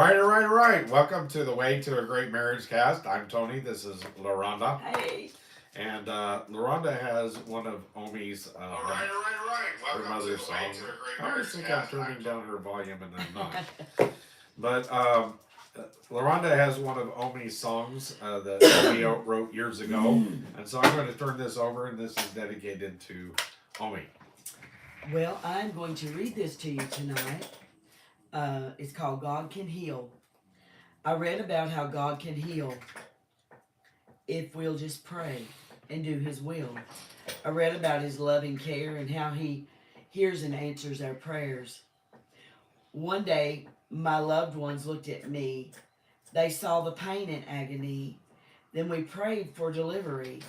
All right. Welcome to the Way to a Great Marriage Cast. I'm Tony. This is LaRonda. Hey. And LaRonda has one of Omi's, her mother's songs. I always think I'm turning down her volume and I'm not. But LaRonda has one of Omi's songs that Omi wrote years ago. And so I'm going to turn this over, and this is dedicated to Omi. Well, I'm going to read this to you tonight. It's called God Can Heal. I read about how God can heal if we'll just pray and do His will. I read about His loving care and how He hears and answers our prayers. One day, my loved ones looked at me. They saw the pain and agony. Then we prayed for delivery.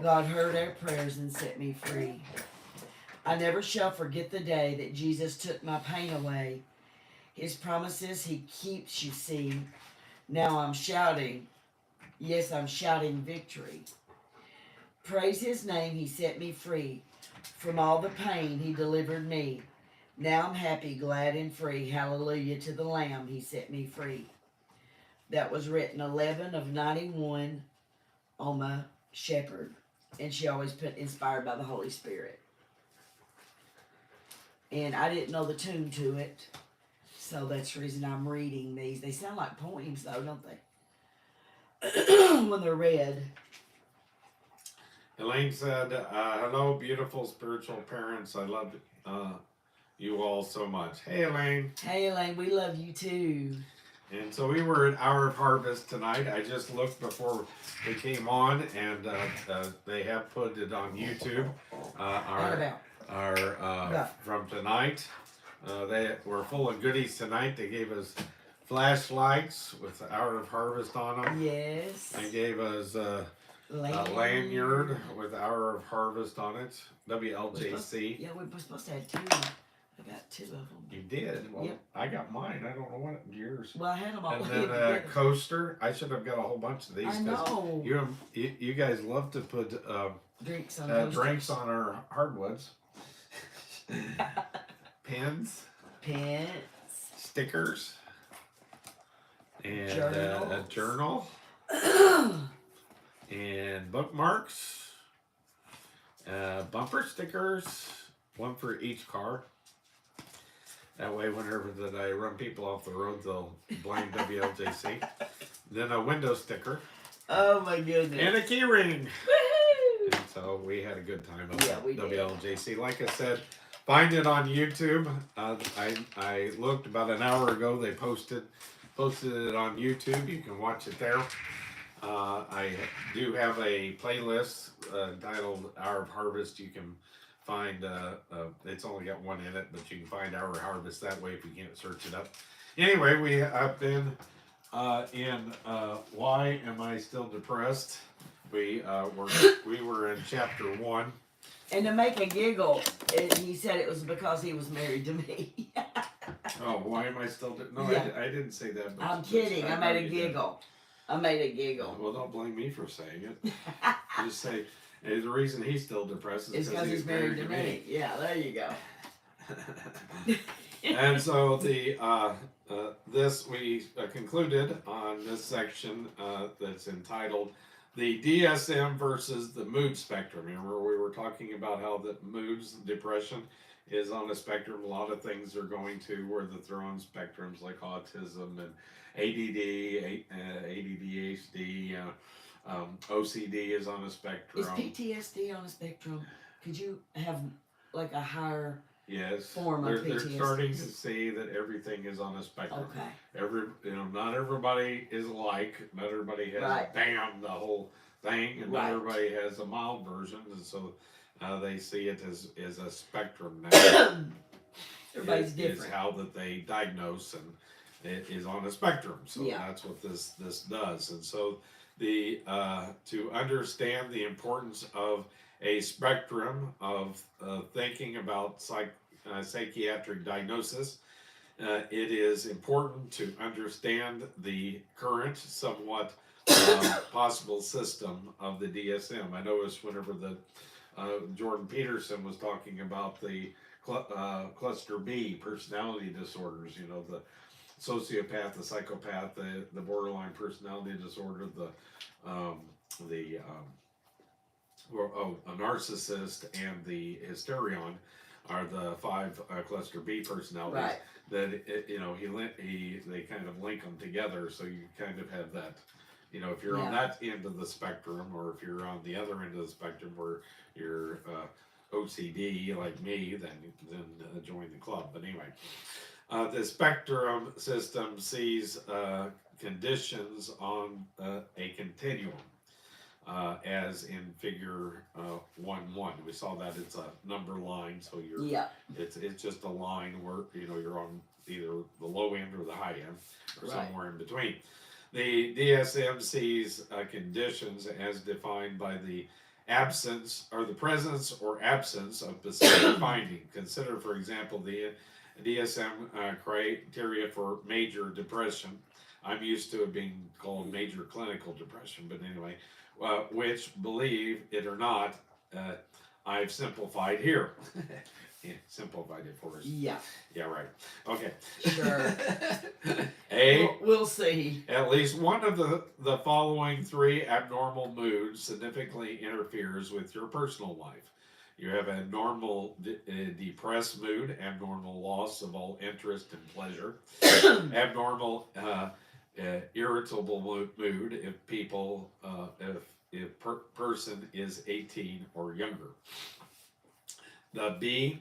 God heard our prayers and set me free. I never shall forget the day that Jesus took my pain away. His promises He keeps, you see. Now I'm shouting. Yes, I'm shouting victory. Praise His name, He set me free. From all the pain, He delivered me. Now I'm happy, glad, and free. Hallelujah to the Lamb, He set me free. That was written 11 of 91, Oma Shepherd. And she always put inspired by the Holy Spirit. And I didn't know the tune to it. So that's the reason I'm reading these. They sound like poems, though, don't they? When they're read. Elaine said, hello, beautiful spiritual parents. I love you all so much. Hey, Elaine. Hey, Elaine, we love you too. And so we were at Hour of Harvest tonight. I just looked before we came on, and they have put it on YouTube. From tonight. They were full of goodies tonight. They gave us flashlights with Hour of Harvest on them. Yes. They gave us a lanyard with Hour of Harvest on it. WLJC. Yeah, we were supposed to have two. I got two of them. You did? Well, yep. I got mine. I don't know what yours. Well, I had them all. And then a coaster. I should have got a whole bunch of these. I know. You guys love to put drinks on our hardwoods. Pens, stickers, and a journal, and bookmarks, bumper stickers, one for each car. That way, whenever that I run people off the road, they'll blame WLJC. Then a window sticker. Oh my goodness! And a key ring. Woohoo! And so we had a good time on we WLJC. did. Like I said. Find it on YouTube. I looked about an hour ago. They posted it on YouTube. You can watch it there. I do have a playlist titled Hour of Harvest. You can find, it's only got one in it, but you can find Hour of Harvest that way if you can't search it up. Anyway, we have been in Why Am I Still Depressed? We were in chapter 1. And to make a giggle, he said it was because he was married to me. Oh, why am I still No, yeah. I didn't say that. But I'm kidding. I made a giggle. Well, don't blame me for saying it. Just say, hey, the reason he's still depressed is because he's married to me. Yeah, there you go. And so we concluded on this section that's entitled the DSM versus the mood spectrum. Remember, we were talking about how the moods, depression, is on a spectrum. A lot of things are going to where they're on spectrums like autism and ADD, ADHD, OCD is on a spectrum. Is PTSD on a spectrum? Could you have like a higher form of PTSD? They're starting to see that everything is on a spectrum. Okay. Not everybody is alike. Not everybody has the whole thing, and not everybody has a mild version, and so they see it as a spectrum now. Everybody's different. It's how that they diagnose, and it is on a spectrum. So that's what this does. And so to understand the importance of a spectrum of thinking about psychiatric diagnosis, it is important to understand the current, somewhat possible system of the DSM. I noticed whenever Jordan Peterson was talking about the cluster B personality disorders, sociopath, the psychopath, the borderline personality disorder, the a narcissist, and the hysterion are the five cluster B personalities. Right. That they kind of link them together, so you kind of have that. If you're on that end of the spectrum, or if you're on the other end of the spectrum where you're OCD like me, then join the club. But anyway, the spectrum system sees conditions on a continuum. As in figure 1-1, we saw that it's a number line, so it's just a line where you're on either the low end or the high end, or somewhere in between. The DSM sees conditions as defined by the absence or the presence or absence of specific finding. Consider, for example, the DSM criteria for major depression. I'm used to it being called major clinical depression, but anyway. Which, believe it or not, I've simplified here. Simplified it for us. Yeah. Yeah, right. Okay. Sure. We'll see. At least one of the following three abnormal moods significantly interferes with your personal life. You have abnormal depressed mood, abnormal loss of all interest and pleasure, abnormal irritable mood if person is 18 or younger. The B,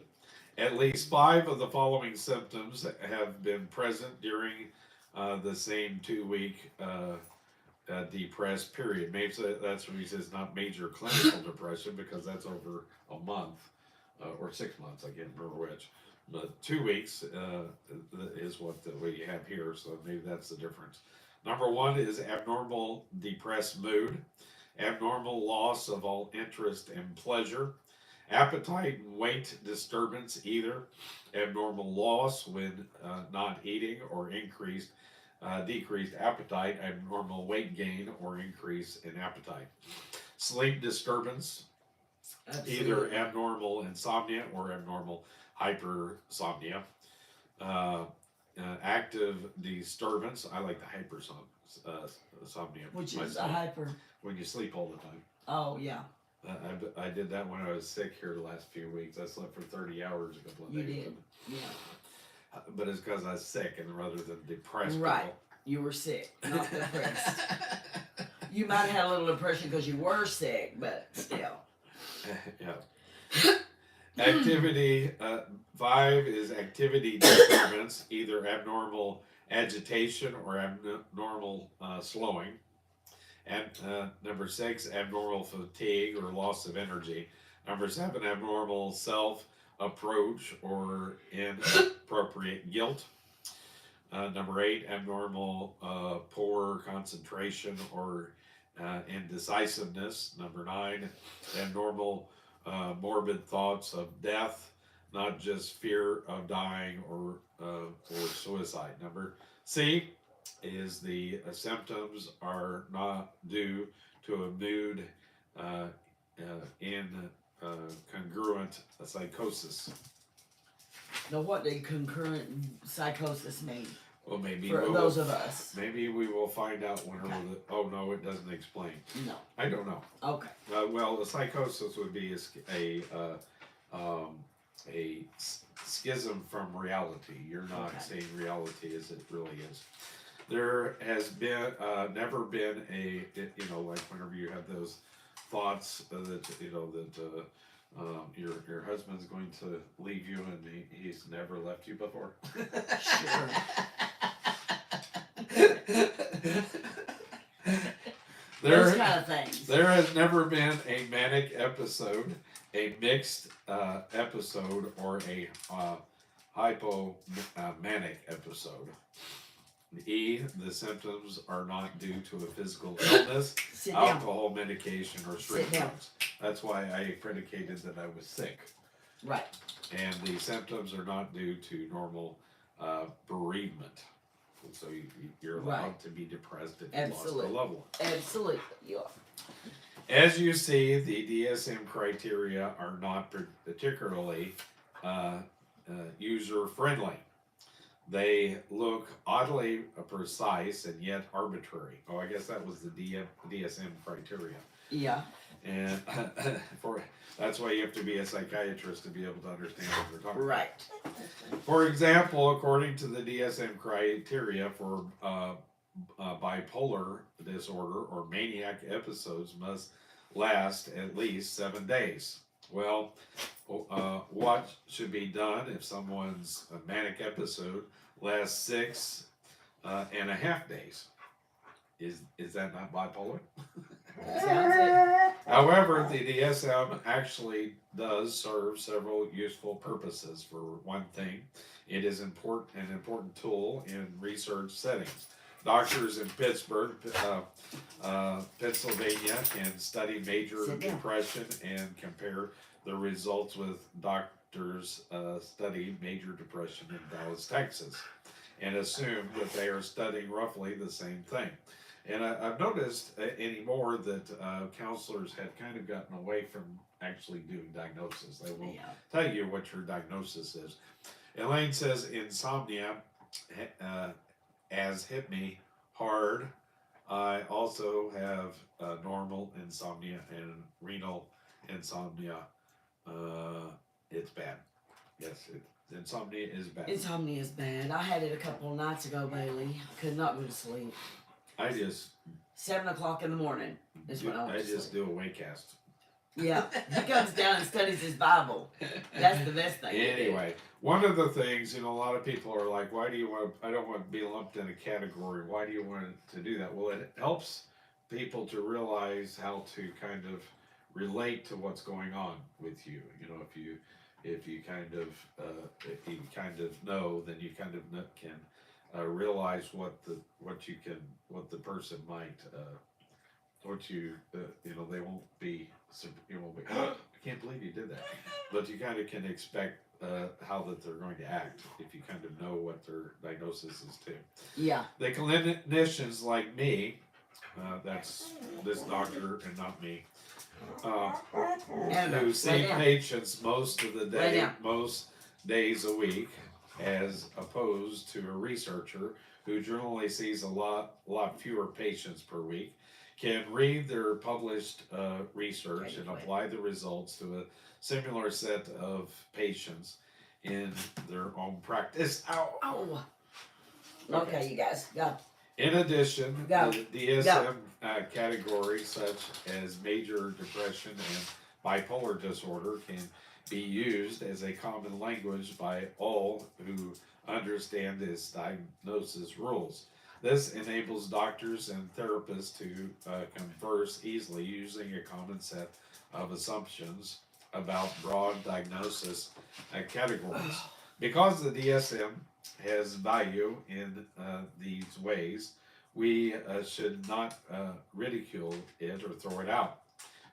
at least 5 of the following symptoms have been present during the same 2-week depressed period. Maybe that's when he says not major clinical depression, because that's over a month or 6 months. I can't remember which. But 2 weeks is what we have here, so maybe that's the difference. Number 1 is abnormal depressed mood, abnormal loss of all interest and pleasure, appetite and weight disturbance, either abnormal loss when not eating, or decreased appetite, abnormal weight gain or increase in appetite. Sleep disturbance, either abnormal insomnia or abnormal hypersomnia. Active disturbance. I like the hypersomnia. Which is a hyper? When you sleep all the time. Oh, yeah. I did that when I was sick here the last few weeks. I slept for 30 hours a couple of days. You did, yeah. But it's because I was sick, and rather than depressed. Right. People. You were sick, not depressed. You might have had a little depression because you were sick, but still. Yeah. Activity 5 is activity disturbance, either abnormal agitation or abnormal slowing. And number 6, abnormal fatigue or loss of energy. Number 7, abnormal self-approach or inappropriate guilt. Number 8, abnormal poor concentration or indecisiveness. Number 9, abnormal morbid thoughts of death, not just fear of dying or suicide. Number C is the symptoms are not due to a mood congruent psychosis. Now, what did concurrent psychosis mean? Well, maybe for those of us. Maybe we will find out whenever. Oh no, it doesn't explain. No, I don't know. Okay. Well, the psychosis would be a schism from reality. You're not seeing reality as it really is. There has been never been like whenever you have those thoughts that your husband's going to leave you and he's never left you before. Sure. Those kind of things. There has never been a manic episode, a mixed episode, or a hypomanic episode. E, the symptoms are not due to a physical illness, alcohol, medication, or street drugs. That's why I predicated that I was sick. Right. And the symptoms are not due to normal bereavement. So you're allowed to be depressed if you lost a loved one. Absolutely, you are. As you see, the DSM criteria are not particularly user-friendly. They look oddly precise and yet arbitrary. Oh, I guess that was the DSM criteria. Yeah. And for that's why you have to be a psychiatrist to be able to understand what they're talking Right. about. For example, according to the DSM criteria for bipolar disorder or maniac episodes must last at least 7 days. Well, what should be done if someone's manic episode lasts 6.5 days? Is that not bipolar? Sounds it. However, the DSM actually does serve several useful purposes. For one thing, it is an important tool in research settings. Doctors in Pittsburgh, Pennsylvania, can study major depression and compare the results with doctors study major depression in Dallas, Texas, and assume that they are studying roughly the same thing. And I've noticed anymore that counselors have kind of gotten away from actually doing diagnosis. They will tell you what your diagnosis is. Elaine says insomnia has hit me hard. I also have normal insomnia and renal insomnia. It's bad. Yes, insomnia is bad. Insomnia is bad. I had it a couple of nights ago, Bailey. Could not go to sleep. I just 7 o'clock in the morning is when I just do a Waycast. Yeah, he comes down and studies his Bible. That's the best thing. Anyway, one of the things, a lot of people are like, why do you want I don't want to be lumped in a category. Why do you want to do that? Well, it helps people to realize how to kind of relate to what's going on with you. If you kind of know, then you kind of can realize what the person might they won't be I can't believe you did that, but you kind of can expect how that they're going to act if you kind of know what their diagnosis is too. Yeah. The clinicians like me, that's this doctor and not me, who see patients most of the day, most days a week, as opposed to a researcher who generally sees a lot fewer patients per week, can read their published research and apply the results to a similar set of patients in their own practice. Ow. Okay, you guys, go. In addition, the DSM categories such as major depression and bipolar disorder can be used as a common language by all who understand this diagnosis rules. This enables doctors and therapists to converse easily using a common set of assumptions about broad diagnosis categories. Because the DSM has value in these ways, we should not ridicule it or throw it out.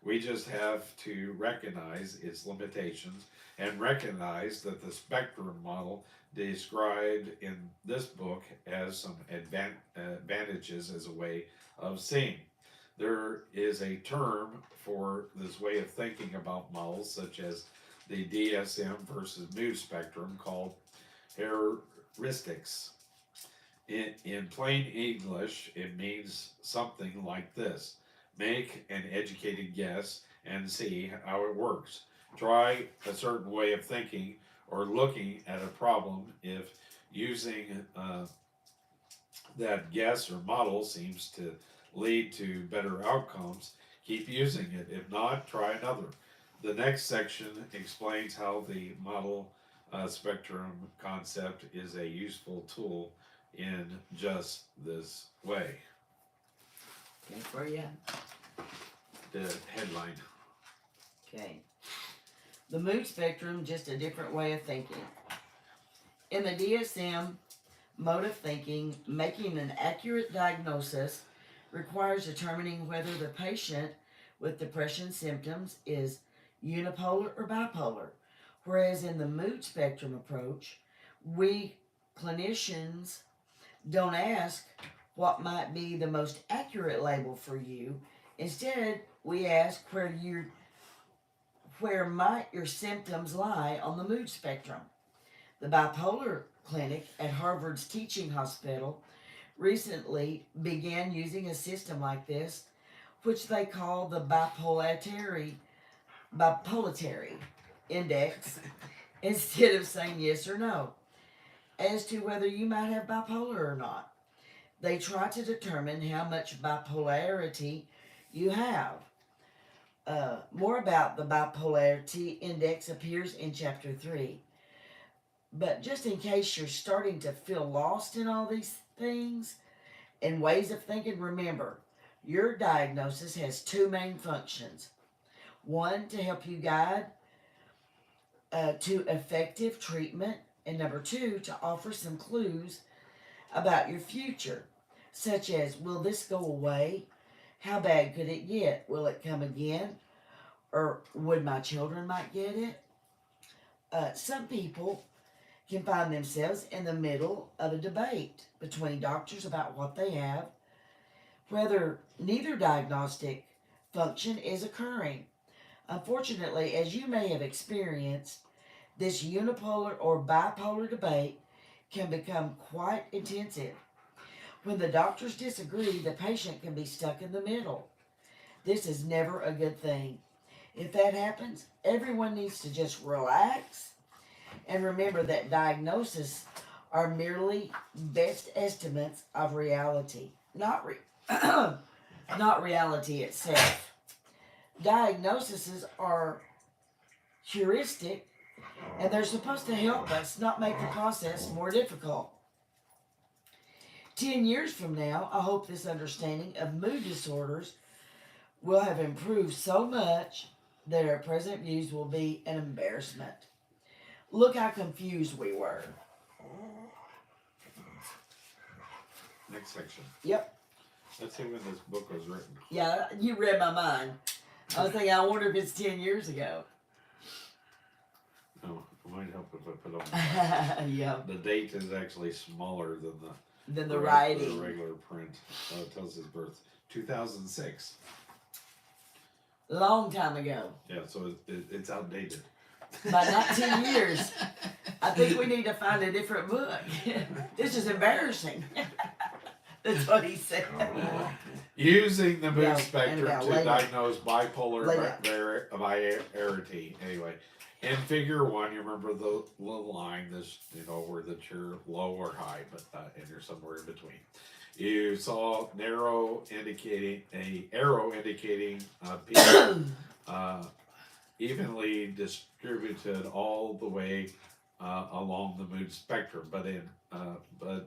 We just have to recognize its limitations and recognize that the spectrum model described in this book has some advantages as a way of seeing. There is a term for this way of thinking about models, such as the DSM versus mood spectrum, called heuristics. In plain English, it means something like this: make an educated guess and see how it works. Try a certain way of thinking or looking at a problem. If using that guess or model seems to lead to better outcomes, keep using it. If not, try another. The next section explains how the model spectrum concept is a useful tool in just this way. Okay, where you at? The headline. Okay. The mood spectrum, just a different way of thinking. In the DSM mode of thinking, making an accurate diagnosis requires determining whether the patient with depression symptoms is unipolar or bipolar. Whereas in the mood spectrum approach, we clinicians don't ask what might be the most accurate label for you. Instead, we ask where might your symptoms lie on the mood spectrum. The bipolar clinic at Harvard's teaching hospital recently began using a system like this, which they call the bipolarity index, instead of saying yes or no as to whether you might have bipolar or not. They try to determine how much bipolarity you have. More about the bipolarity index appears in chapter 3. But just in case you're starting to feel lost in all these things and ways of thinking, remember your diagnosis has two main functions: one, to help you guide to effective treatment, and number two, to offer some clues about your future, such as, will this go away? How bad could it get? Will it come again? Or would my children might get it? Some people can find themselves in the middle of a debate between doctors about what they have, whether neither diagnostic function is occurring. Unfortunately, as you may have experienced, this unipolar or bipolar debate can become quite intensive. When the doctors disagree, the patient can be stuck in the middle. This is never a good thing. If that happens, everyone needs to just relax and remember that diagnoses are merely best estimates of reality, not reality itself. Diagnoses are heuristic, and they're supposed to help us, not make the process more difficult. 10 years from now, I hope this understanding of mood disorders will have improved so much that our present views will be an embarrassment. Look how confused we were. Next section. Yep. Let's see when this book was written. Yeah, you read my mind. I was thinking, I wonder if it's 10 years ago. No, it might help if I put on Yeah. the date is actually smaller than the writing. The regular print. It tells his birth, 2006. Long time ago. Yeah, so it's outdated. By not 10 years. I think we need to find a different book. This is embarrassing. That's what he said. Using the mood Yeah, spectrum anyhow, to lay down. diagnose bipolar Lay down. variety. Anyway, in figure 1, you remember the line, this, where that you're low or high, but and you're somewhere in between. You saw an arrow indicating people evenly distributed all the way along the mood spectrum. But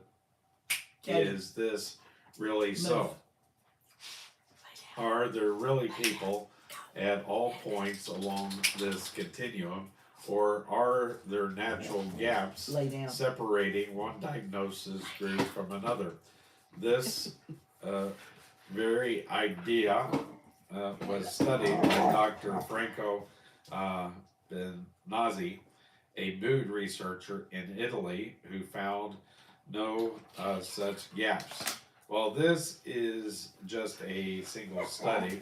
is this really so? Are there really people at all points along this continuum, or are there natural gaps separating one diagnosis group from another? This very idea was studied by Dr. Franco Benazzi, a mood researcher in Italy, who found no such gaps. While this is just a single study,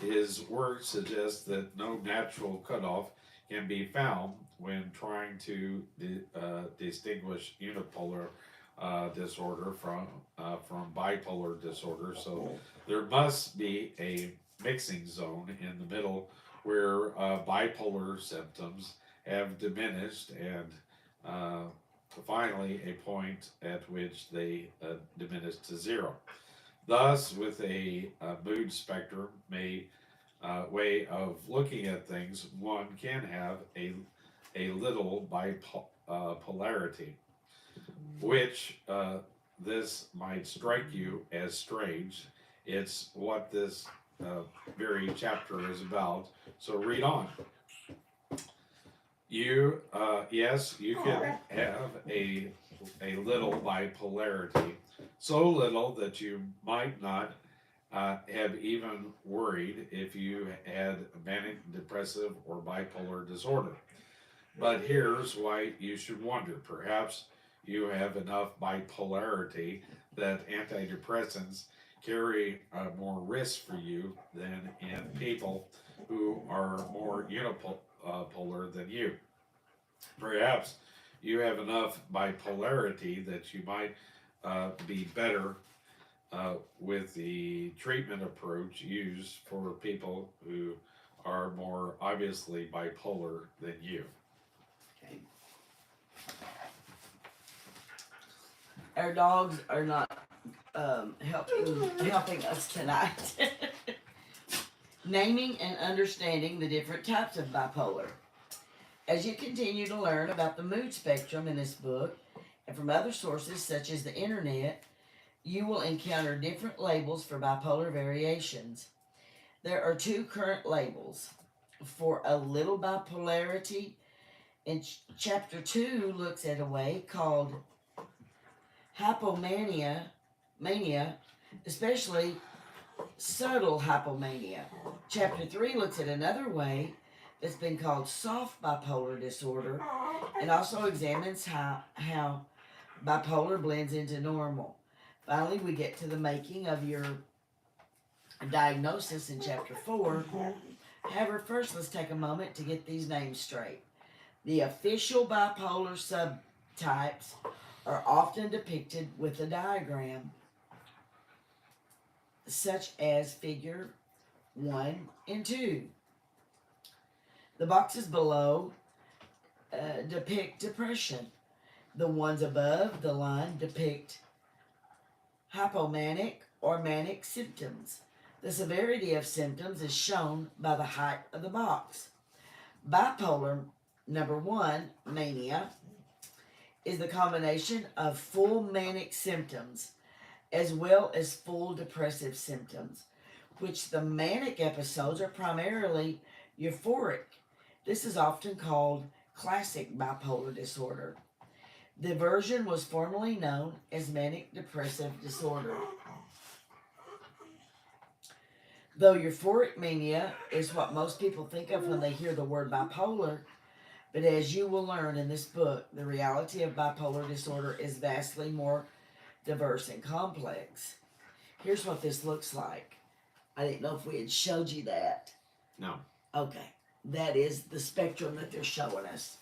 his work suggests that no natural cutoff can be found when trying to distinguish unipolar disorder from bipolar disorder. So there must be a mixing zone in the middle where bipolar symptoms have diminished and finally a point at which they diminish to zero. Thus, with a mood spectrum way of looking at things, one can have a little bipolarity, which this might strike you as strange. It's what this very chapter is about. So read on. Yes, you can have a little bipolarity, so little that you might not have even worried if you had manic depressive or bipolar disorder. But here's why you should wonder. Perhaps you have enough bipolarity that antidepressants carry more risk for you than in people who are more unipolar than you. Perhaps you have enough bipolarity that you might be better with the treatment approach used for people who are more obviously bipolar than you. Okay. Our dogs are not helping us tonight. Naming and understanding the different types of bipolar. As you continue to learn about the mood spectrum in this book and from other sources such as the internet, you will encounter different labels for bipolar variations. There are two current labels for a little bipolarity, and chapter 2 looks at a way called hypomania, especially subtle hypomania. Chapter 3 looks at another way that's been called soft bipolar disorder and also examines how bipolar blends into normal. Finally, we get to the making of your diagnosis in chapter 4. However, first let's take a moment to get these names straight. The official bipolar subtypes are often depicted with a diagram, such as figure 1 and 2. The boxes below depict depression. The ones above the line depict hypomanic or manic symptoms. The severity of symptoms is shown by the height of the box. Bipolar number 1, mania, is the combination of full manic symptoms as well as full depressive symptoms, which the manic episodes are primarily euphoric. This is often called classic bipolar disorder. The version was formerly known as manic depressive disorder. Though euphoric mania is what most people think of when they hear the word bipolar, but as you will learn in this book, the reality of bipolar disorder is vastly more diverse and complex. Here's what this looks like. I didn't know if we had showed you that. No. Okay. That is the spectrum that they're showing us.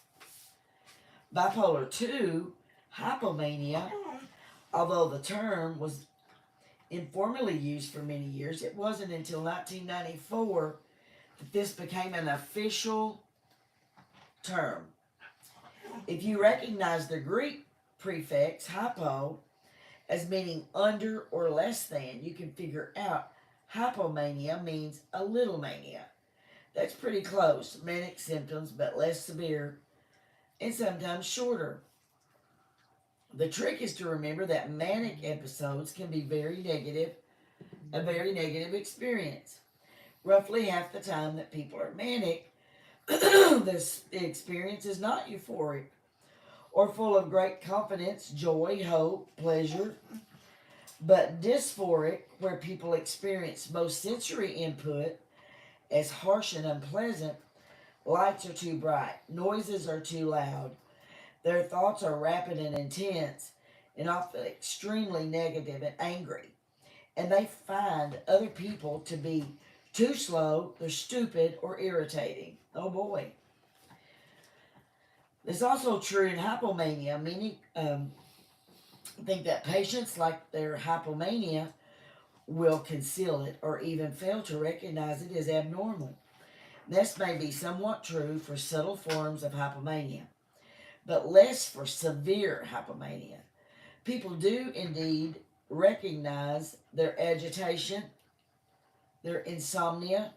Bipolar 2, hypomania, although the term was informally used for many years, it wasn't until 1994 that this became an official term. If you recognize the Greek prefix hypo as meaning under or less than, you can figure out hypomania means a little mania. That's pretty close. Manic symptoms, but less severe and sometimes shorter. The trick is to remember that manic episodes can be a very negative experience. Roughly half the time that people are manic, the experience is not euphoric or full of great confidence, joy, hope, pleasure, but dysphoric, where people experience most sensory input as harsh and unpleasant. Lights are too bright, noises are too loud, their thoughts are rapid and intense, and often extremely negative and angry, and they find other people to be too slow, they're stupid, or irritating. Oh boy. It's also true in hypomania. Many think that patients, like their hypomania, will conceal it or even fail to recognize it as abnormal. This may be somewhat true for subtle forms of hypomania, but less for severe hypomania. People do indeed recognize their agitation, their insomnia,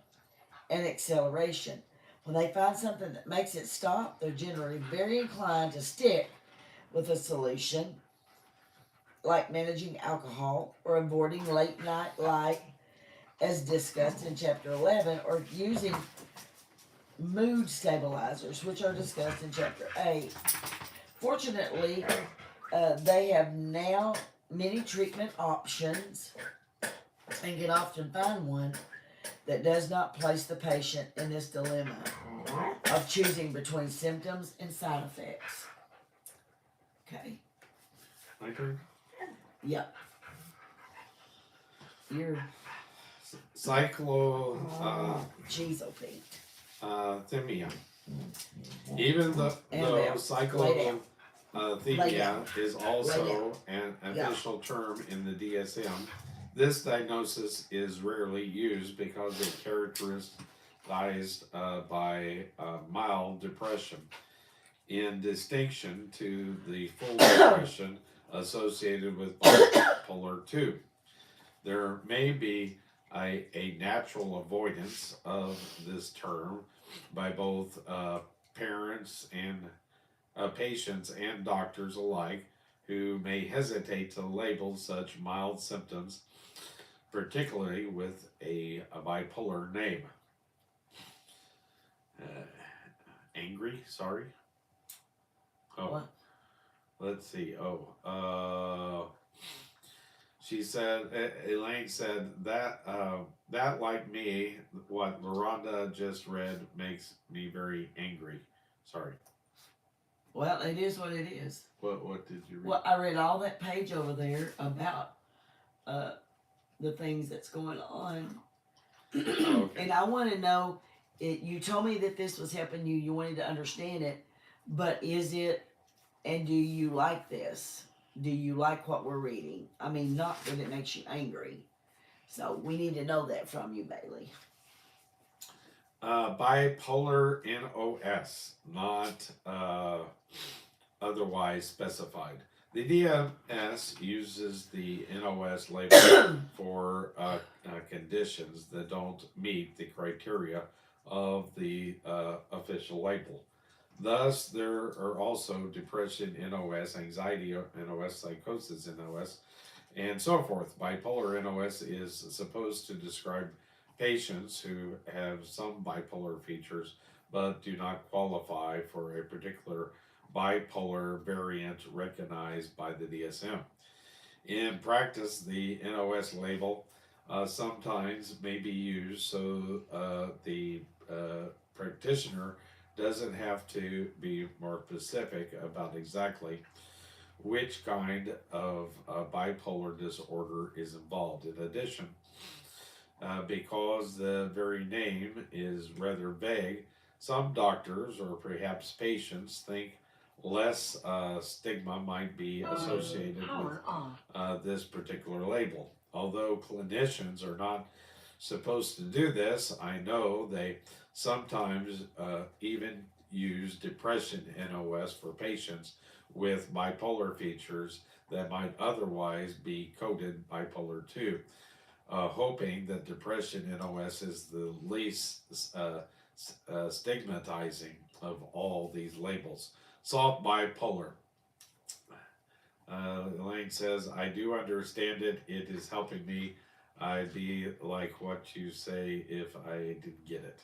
and acceleration. When they find something that makes it stop, they're generally very inclined to stick with a solution, like managing alcohol or avoiding late night light, as discussed in chapter 11, or using mood stabilizers, which are discussed in chapter 8. Fortunately, they have now many treatment options and can often find one that does not place the patient in this dilemma of choosing between symptoms and side effects. Okay. My turn? Yep. You're Cyclothymia. Pete. Even though Lay down. Lay down. is also an official term in the DSM. This diagnosis is rarely used because it's characterized by mild depression, in distinction to the full depression associated with bipolar 2. There may be a natural avoidance of this term by both parents and patients and doctors alike, who may hesitate to label such mild symptoms, particularly with a bipolar name. Uh, Angry, sorry. Oh, What? let's see. She said, Elaine said that like me, what LaRonda just read makes me very angry. Sorry. Well, it is what it is. What did you read? Well, I read all that page over there about the things that's going on. Okay. And I want to know, you told me that this was helping you, you wanted to understand it, but is it, and do you like this? Do you like what we're reading? I mean, not that it makes you angry. So we need to know that from you, Bailey. Bipolar NOS, not otherwise specified. The DMS uses the NOS label for conditions that don't meet the criteria of the official label. Thus, there are also depression NOS, anxiety NOS, psychosis NOS, and so forth. Bipolar NOS is supposed to describe patients who have some bipolar features but do not qualify for a particular bipolar variant recognized by the DSM. In practice, the NOS label sometimes may be used so the practitioner doesn't have to be more specific about exactly which kind of bipolar disorder is involved. In addition, because the very name is rather vague, some doctors or perhaps patients think less stigma might be associated with this particular label. Although clinicians are not supposed to do this, I know they sometimes even use depression NOS for patients with bipolar features that might otherwise be coded bipolar 2, hoping that depression NOS is the least stigmatizing of all these labels. Soft bipolar. Elaine says, I do understand it. It is helping me. I'd be like what you say if I didn't get it.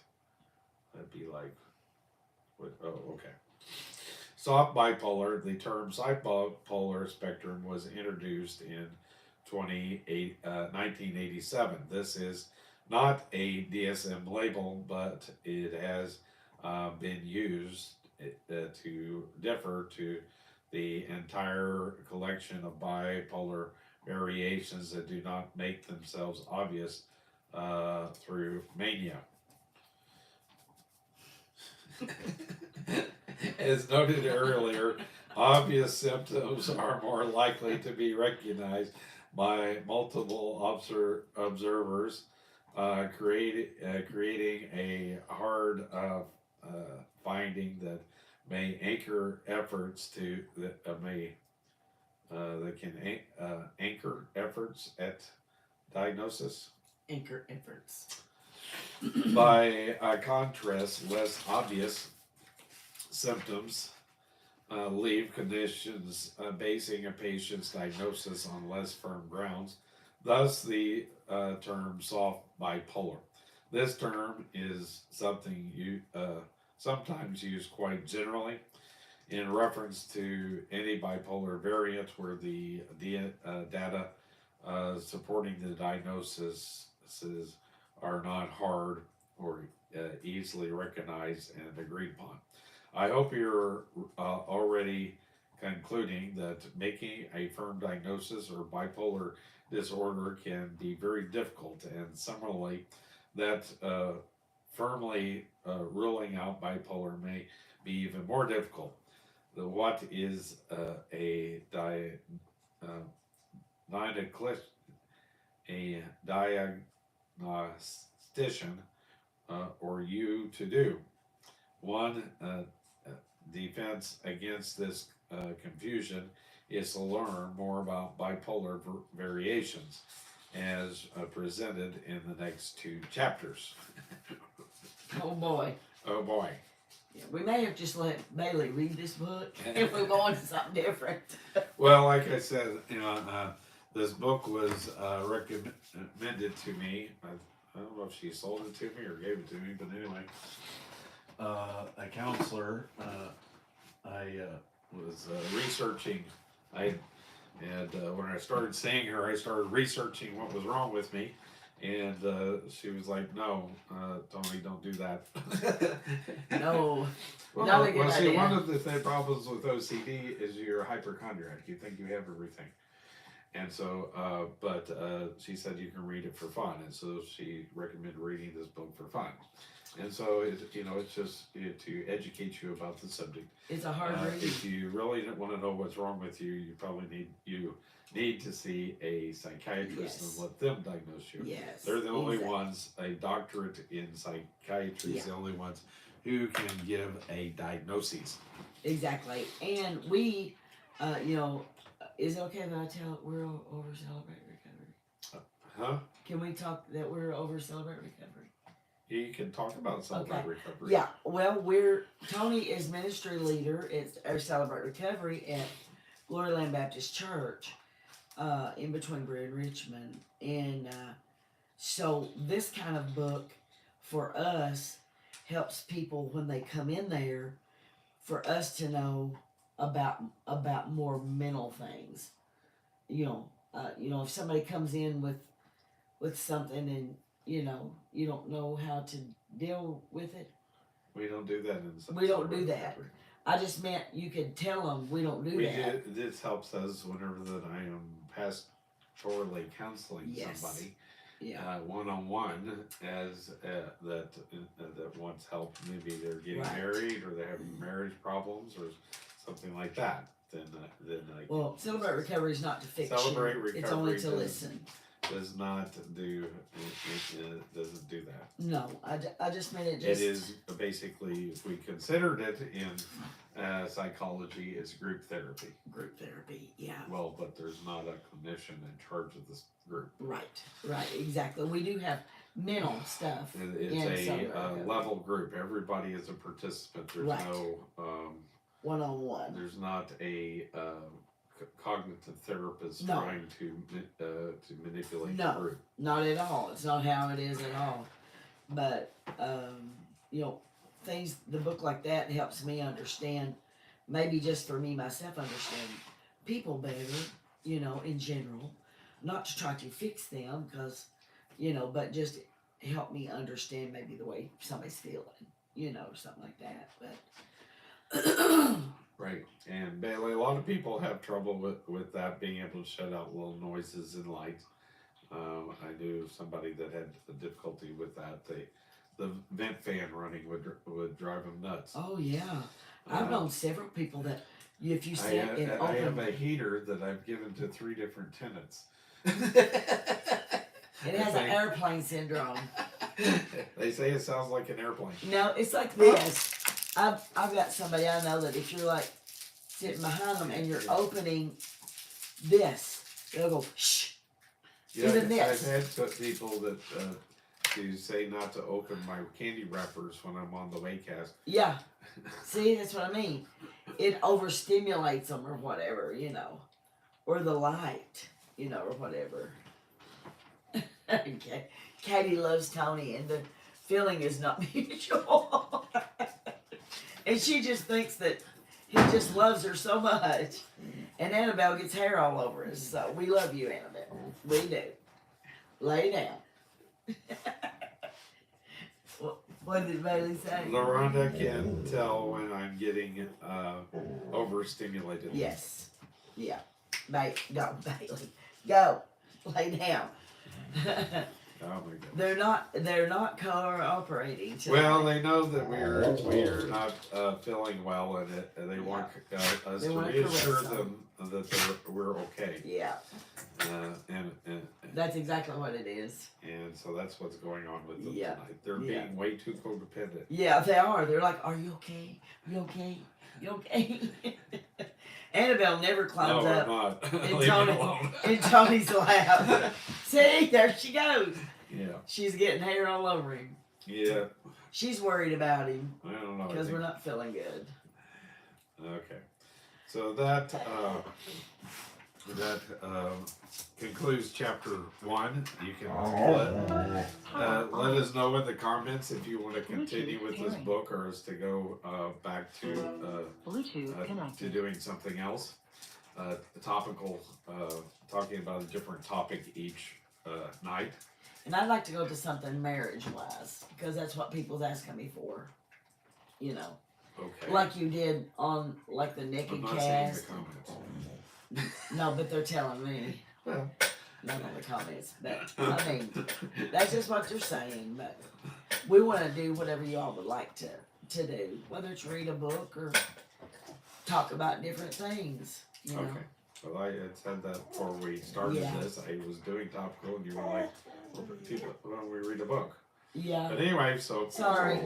I'd be like, what? Oh, okay. Soft bipolar. The term soft bipolar spectrum was introduced in 1987. This is not a DSM label, but it has been used to differ to the entire collection of bipolar variations that do not make themselves obvious through mania. As noted earlier, obvious symptoms are more likely to be recognized by multiple observers, creating a hard finding that may anchor efforts to that can anchor efforts at diagnosis. Anchor efforts. By contrast, less obvious symptoms leave conditions basing a patient's diagnosis on less firm grounds, thus the term soft bipolar. This term is something you sometimes used quite generally in reference to any bipolar variant where the data supporting the diagnosis are not hard or easily recognized and agreed upon. I hope you're already concluding that making a firm diagnosis or bipolar disorder can be very difficult, and similarly, that firmly ruling out bipolar may be even more difficult. what is a uh, diagnostic, a diagnostician or you to do. One defense against this confusion is to learn more about bipolar variations as presented in the next two chapters. Oh boy. Oh boy. Yeah, we may have just let Bailey read this book if we go on to something different. Well, like I said, this book was recommended to me. I don't know if she sold it to me or gave it to me, but anyway, a counselor. I was researching. When I started seeing her, I started researching what was wrong with me, and she was like, "No, Tony, don't do that." No, well, not a good see, idea. one of the problems with OCD is you're a hypochondriac. You think you have everything. And so, she said you can read it for fun, and so she recommended reading this book for fun. And so, it's just to educate you about the subject. It's a hard read. If you really want to know what's wrong with you, you probably need to see a psychiatrist and let them diagnose you. Yes, they're the only ones. A doctorate in psychiatry is the only ones who can give a diagnosis. Exactly, and we, is it okay that I tell we're over Celebrate Recovery? Huh? Can we talk that we're over Celebrate Recovery? You can talk about Celebrate Recovery. Yeah, well, Tony is ministry leader at our Celebrate Recovery at Glory Land Baptist Church, in between Brea and Richmond, and so this kind of book for us helps people when they come in there, for us to know about more mental things. If somebody comes in with something and you don't know how to deal with it. We don't do that in We don't do that. I just meant you could tell them we don't do that. This helps us whenever that I am pastorally counseling somebody, one-on-one, as that wants help. Maybe they're getting married or they're having marriage problems or something like that. Then Celebrate Recovery is not to fix Celebrate you. Recovery It's only to listen. Does not do it doesn't do that. No, I just meant it just. It is basically, if we considered it in psychology, it's group therapy. Group therapy, yeah. Well, but there's not a clinician in charge of this group. Right, exactly. We do have mental stuff. It's a level group. Everybody is a participant. There's no one-on-one. There's not a cognitive therapist trying to manipulate the group. Not at all. It's not how it is at all. But things, the book like that helps me understand, maybe just for me myself, understand people better, in general, not to try to fix them, because but just help me understand maybe the way somebody's feeling, something like that. But right. And Bailey, a lot of people have trouble with that, being able to shut out little noises and lights. I knew somebody that had difficulty with that. The vent fan running would drive them nuts. Oh yeah, I've known several people that if you sit and open. I have a heater that I've given to 3 different tenants. It has an airplane syndrome. They say it sounds like an airplane. No, it's like this. I've got somebody I know that if you're like sitting behind them and you're opening this, they'll go shh. Even this. I've had people that to say not to open my candy wrappers when I'm on the Waycast. Yeah. See, that's what I mean. It overstimulates them or whatever, or the light, or whatever. Okay. Katie loves Tony, and the feeling is not mutual. And she just thinks that he just loves her so much. And Annabelle gets hair all over us. So we love you, Annabelle. We do. Lay down. What did Bailey say? Loranda can tell when I'm getting overstimulated. Yes. Yeah. Go, Bailey. Go. Lay down. Oh my goodness. They're not cooperating. Well, they know that we're not feeling well, and they want us to reassure them that we're okay. Yeah. And That's exactly what it is. And so that's what's going on with them Yeah. tonight. They're being way too codependent. Yeah, they are. They're like, "Are you okay? You okay? You okay?" Annabelle never climbs up not. in, Leave me alone. in Tony's lap. See, there she goes. Yeah. She's getting hair all over him. Yeah. She's worried about him I don't know. because we're not feeling good. Okay. So that concludes chapter 1. You can let us know in the comments if you want to continue with this book or is to go back to doing something else. Topical, talking about a different topic each night. And I'd like to go to something marriage-wise because that's what people's asking me for. You know. Okay. Like you did on like the naked I'm not cast. seeing the comments. No, but they're telling me. Well, not on the comments, but I mean, that's just what they're saying. But we want to do whatever y'all would like to do, whether it's read a book or talk about different things. You know. okay. Well, I had said that before we started this. I was doing topical, and you were like, well, people, why don't we read a book? Yeah. But anyway, so Sorry.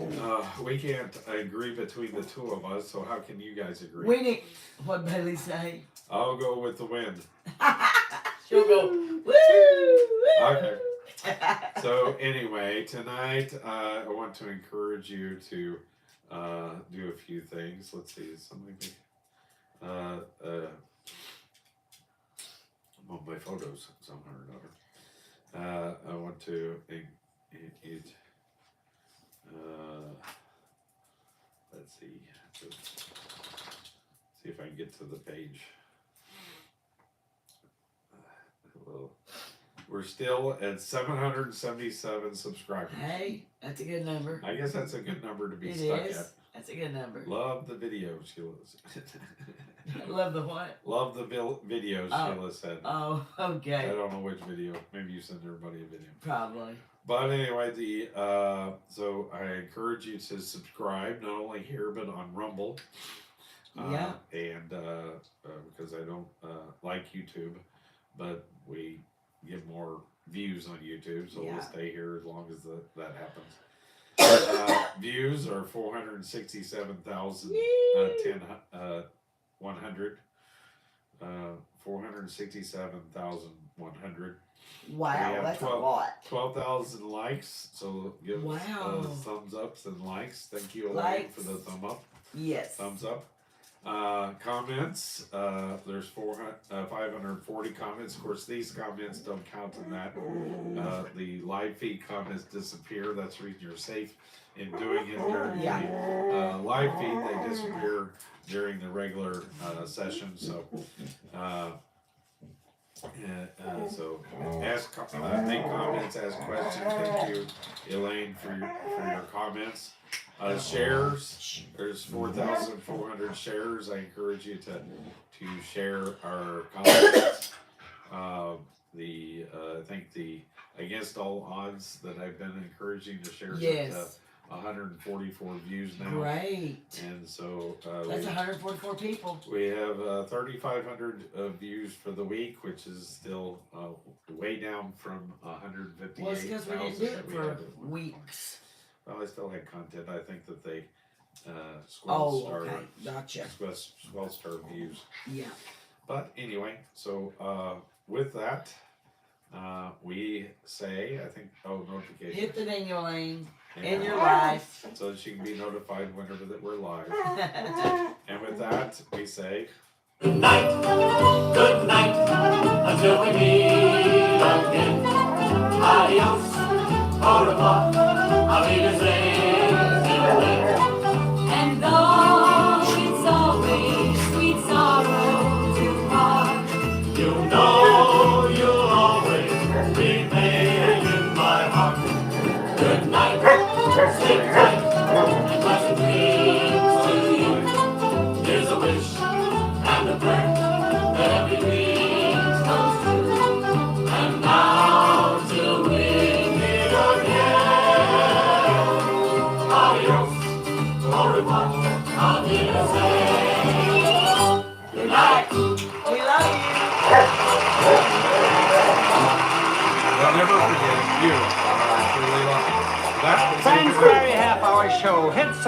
we can't agree between the two of us. So how can you guys agree? We need. What Bailey say? I'll go with the wind. She'll go. Woo! Okay. So anyway, tonight I want to encourage you to do a few things. Let's see, something. On my photos somehow or another. I want to. Let's see. See if I can get to the page. Well, we're still at 777 subscribers. Hey, that's a good number. I guess that's a good number to be It stuck is. at. That's a good number. Love the videos, Sheila. Love the what? Love the videos, Sheila said. Oh, I okay. don't know which video. Maybe you send everybody a video. Probably. But anyway, so I encourage you to subscribe, not only here but on Rumble. Yeah. And because I don't like YouTube, but we get more views on YouTube, so we'll stay here as long as that happens. Views are 467,100. 467,100. Wow, that's a lot. 12,000 likes, so give us thumbs ups and likes. Thank you, Elaine, for the thumb up. Yes. Thumbs up. Comments, there's 540 comments. Of course, these comments don't count in that. The live feed comments disappear. That's the reason you're safe in doing it during the live feed. They disappear during the regular session. So, so make comments, ask questions. Thank you, Elaine, for your comments. Shares, there's 4,400 shares. I encourage you to share our comments. I think the Against All Odds that I've been encouraging to share. Yes. 144 views now. Great. And so that's 144 people. We have 3,500 views for the week, which is still way down from 158,000. Well, it's because we didn't do it for weeks. Well, I still had content. I think that they star views. Yeah. But anyway, so with that, we say, I think, notifications. Hit the ding, Elaine, in your life. So that you can be notified whenever that we're live. And with that, we say, good night, until we meet again. Adios, au revoir, auf Wiedersehen. And though it's always sweet sorrow to part, You know you'll always remain in my heart. Good night, sleep tight, and pleasant dreams to you. Here's a wish and a prayer that every dream comes true. And now till we meet forget you are truly loved. That's the Sainsbury half-hour show hits